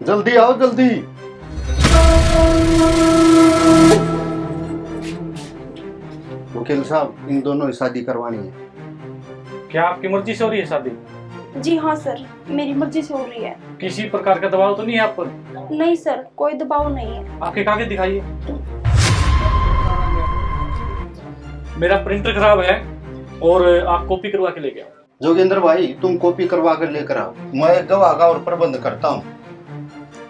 जल्दी आओ जल्दी। वकील साहब, इन दोनों की शादी करवानी है। क्या आपकी मर्जी से हो रही है शादी? जी हाँ सर, मेरी मर्जी से हो रही है। किसी प्रकार का दबाव तो नहीं है आप पर? नहीं सर, कोई दबाव नहीं है। आपके कागज दिखाइए। मेरा प्रिंटर खराब है और आप कॉपी करवा के लेके आओ। जोगेंद्र भाई, तुम कॉपी करवा कर लेकर आओ, मैं गवाह का और प्रबंध करता हूँ।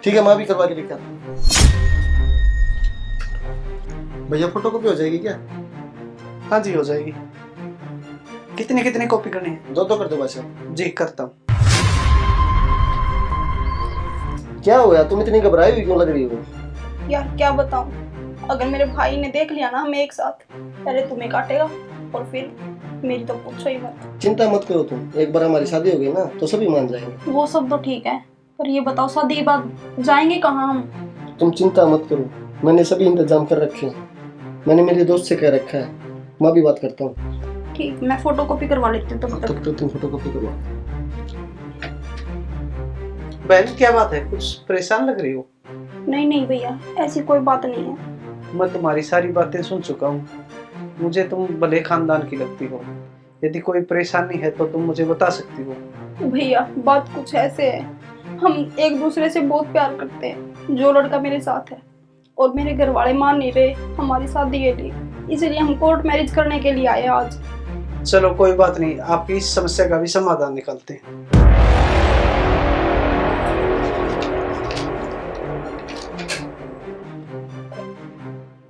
ठीक है, मैं भी करवा के लेकर आता हूँ। भैया फोटो कॉपी हो जाएगी क्या? हाँ जी, हो जाएगी। कितनी कितनी कॉपी करनी है? दो कर दो भाई साहब। जी करता हूँ। क्या हो गया, तुम इतनी घबराई हुई क्यों लग रही हो? यार क्या बताऊं, अगर मेरे भाई ने देख लिया ना हमें एक साथ, पहले तुम्हें काटेगा और फिर मेरी तो पूछो ही मत। चिंता मत करो तुम, एक बार हमारी शादी हो गई ना तो सभी मान जाएंगे। वो सब तो ठीक है, पर ये बताओ शादी के बाद जाएंगे कहाँ हम? तुम चिंता मत करो, मैंने सभी इंतजाम कर रखे हैं। मैंने मेरे दोस्त से कह रखा है, मैं भी बात करता हूँ। ठीक, मैं फोटो कॉपी करवा लेती हूँ तब तब तक। तो तुम फोटो कॉपी करवा। बहन क्या बात है, कुछ परेशान लग रही हो? नहीं नहीं भैया, ऐसी कोई बात नहीं है। मैं तुम्हारी सारी बातें सुन चुका हूँ। मुझे तुम भले खानदान की लगती हो। यदि कोई परेशानी है तो तुम मुझे बता सकती हो। भैया बात कुछ ऐसे है, हम एक दूसरे से बहुत प्यार करते हैं। जो लड़का मेरे साथ है और मेरे घर वाले मान नहीं रहे हमारी शादी के लिए, इसलिए हम कोर्ट मैरिज करने के लिए आए हैं आज। चलो कोई बात नहीं, आपकी इस समस्या का भी समाधान निकालते हैं।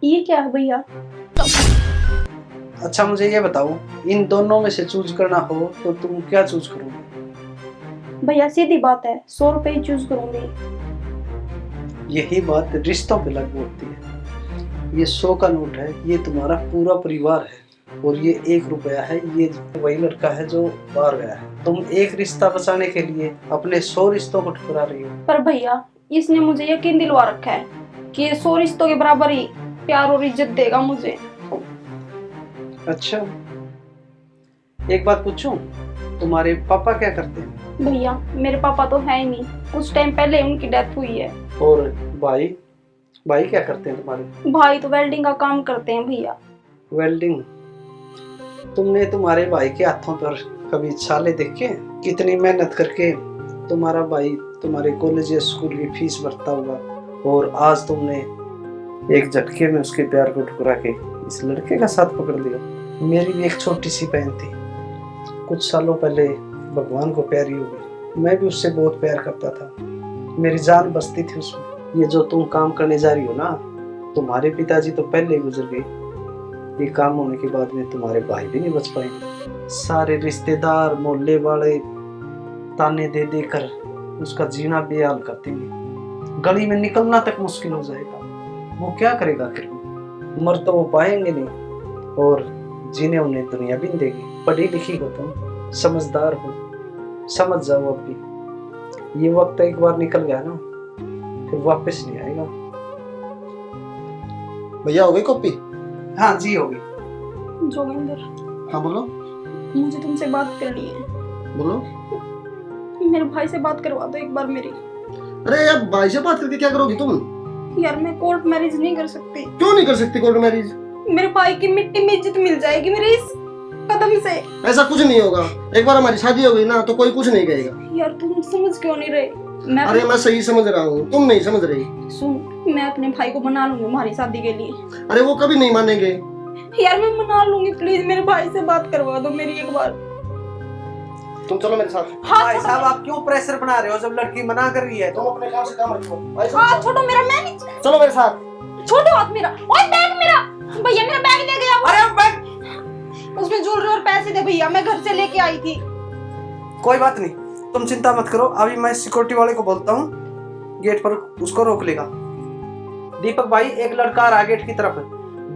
ये क्या है भैया? अच्छा मुझे ये बताओ, इन दोनों में से चूज करना हो तो तुम क्या चूज करोगे? भैया सीधी बात है, 100 रुपए ही चूज करूंगी। यही बात रिश्तों पे लागू होती है। ये 100 का नोट है, ये तुम्हारा पूरा परिवार है, और ये 1 रुपया है, ये वही लड़का है जो बाहर गया है। तुम एक रिश्ता बचाने के लिए अपने 100 रिश्तों को ठुकरा रही हो। पर भैया इसने मुझे यकीन दिलवा रखा है कि ये 100 रिश्तों के बराबर ही प्यार और इज्जत देगा मुझे। अच्छा एक बात पूछूं, तुम्हारे पापा क्या करते हैं? भैया मेरे पापा तो है ही नहीं, कुछ टाइम पहले उनकी डेथ हुई है। और भाई भाई क्या करते हैं तुम्हारे? भाई तो वेल्डिंग का काम करते हैं भैया। वेल्डिंग? तुमने तुम्हारे भाई के हाथों पर कभी छाले देखे हैं? कितनी मेहनत करके तुम्हारा भाई तुम्हारे कॉलेज या स्कूल की फीस भरता होगा, और आज तुमने एक झटके में उसके प्यार को ठुकरा के इस लड़के का साथ पकड़ लिया। मेरी भी एक छोटी सी बहन थी, कुछ सालों पहले भगवान को प्यारी हो गई। मैं भी उससे बहुत प्यार करता था, मेरी जान बसती थी उसमें। ये जो तुम काम करने जा रही हो ना, तुम्हारे पिताजी तो पहले ही गुजर गए। ये काम होने के बाद में तुम्हारे भाई भी नहीं बच पाएंगे। सारे रिश्तेदार मोहल्ले वाले ताने दे देकर उसका जीना बेहाल कर देंगे। गली में निकलना तक मुश्किल हो जाएगा। वो क्या करेगा फिर? मर तो वो पाएंगे नहीं, और जीने उन्हें दुनिया भी नहीं देगी। पढ़ी लिखी हो तुम, समझदार हो, समझ जाओ। अब भी ये वक्त एक बार निकल गया ना, फिर वापस नहीं आएगा। भैया हो गई कॉपी? हाँ जी होगी। जोगिंदर, हाँ बोलो। मुझे तुमसे बात करनी है। बोलो। मेरे भाई से बात करवा दो एक बार मेरी। अरे यार, भाई से बात करके क्या करोगी तुम? यार मैं कोर्ट मैरिज नहीं कर सकती। क्यों नहीं कर सकती कोर्ट मैरिज? मेरे भाई की मिट्टी में इज्जत मिल जाएगी मेरे इस कदम से। ऐसा कुछ नहीं होगा, एक बार हमारी शादी हो गई ना तो कोई कुछ नहीं कहेगा। यार तुम समझ क्यों नहीं रहे? अरे मैं सही समझ रहा हूँ, तुम नहीं समझ रही। सुन, मैं अपने भाई को मना लूंगी हमारी शादी के लिए। अरे वो कभी नहीं मानेंगे। यार मैं मना लूंगी, प्लीज मेरे भाई से बात करवा दो मेरी एक बार। तुम चलो मेरे साथ। भाई साहब आप क्यों प्रेशर बना रहे हो जब लड़की मना कर रही है? तुम अपने काम से काम रखो। हाथ छोड़ो मेरा, मैं नहीं। चलो मेरे साथ। छोड़ो हाथ मेरा। ओए बैग मेरा, भैया मेरा बैग ले गया वो। अरे बैग, उसमें ज्वेलरी और पैसे थे भैया, मैं घर से लेके आई थी। कोई बात नहीं, तुम चिंता मत करो। अभी मैं सिक्योरिटी वाले को बोलता हूँ, गेट पर उसको रोक लेगा। दीपक भाई, एक लड़का आ रहा है गेट की तरफ,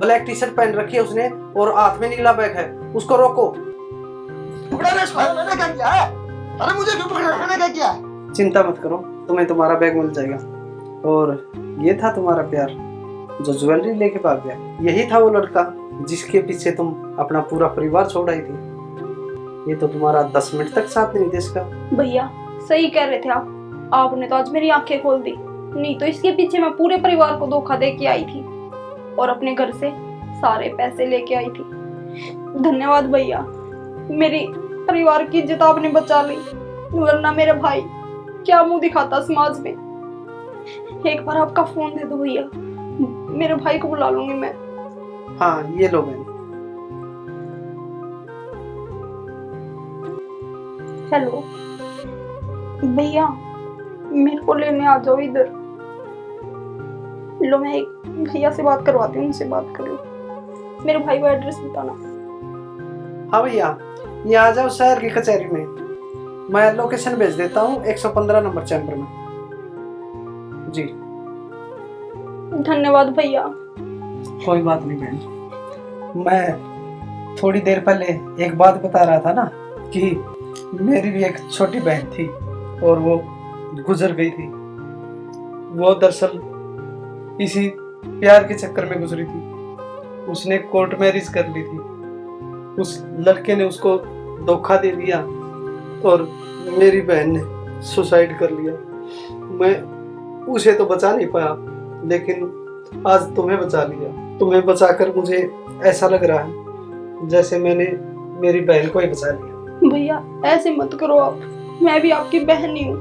ब्लैक टी शर्ट पहन रखी है उसने और हाथ में नीला बैग है, उसको रोको। मैंने क्या किया है? अरे मुझे क्यों पकड़ा? मैंने क्या किया? चिंता मत करो, तुम्हें तुम्हारा बैग मिल जाएगा। और ये था तुम्हारा प्यार जो ज्वेलरी लेके भाग गया। यही था वो लड़का जिसके पीछे तुम अपना पूरा परिवार छोड़ आई थी। ये तो तुम्हारा 10 मिनट तक साथ नहीं दे सका। भैया सही कह रहे थे आप, आपने तो आज मेरी आंखें खोल दी, नहीं तो इसके पीछे मैं पूरे परिवार को धोखा दे के आई थी और अपने घर से सारे पैसे लेके आई थी। धन्यवाद भैया, मेरी परिवार की इज्जत आपने बचा ली, वरना मेरा भाई क्या मुंह दिखाता समाज में। एक बार आपका फोन दे दो भैया, मेरे भाई को बुला लूंगी मैं। हाँ ये लो बहन। हेलो भैया, मेरे को लेने आ जाओ इधर। लो मैं एक भैया से बात करवाती हूँ, उनसे बात कर लो। मेरे भाई को एड्रेस बताना। हाँ भैया, ये आ जाओ शहर की कचहरी में, मैं लोकेशन भेज देता हूँ 115 नंबर चैम्बर में। जी धन्यवाद भैया। कोई बात नहीं बहन। मैं थोड़ी देर पहले एक बात बता रहा था ना कि मेरी भी एक छोटी बहन थी और वो गुजर गई थी। वो दरअसल इसी प्यार के चक्कर में गुजरी थी। उसने कोर्ट मैरिज कर ली थी, उस लड़के ने उसको धोखा दे दिया और मेरी बहन ने सुसाइड कर लिया। मैं उसे तो बचा नहीं पाया, लेकिन आज तुम्हें बचा लिया। तुम्हें बचाकर मुझे ऐसा लग रहा है जैसे मैंने मेरी बहन को ही बचा लिया। भैया ऐसे मत करो आप, मैं भी आपकी बहन ही हूँ।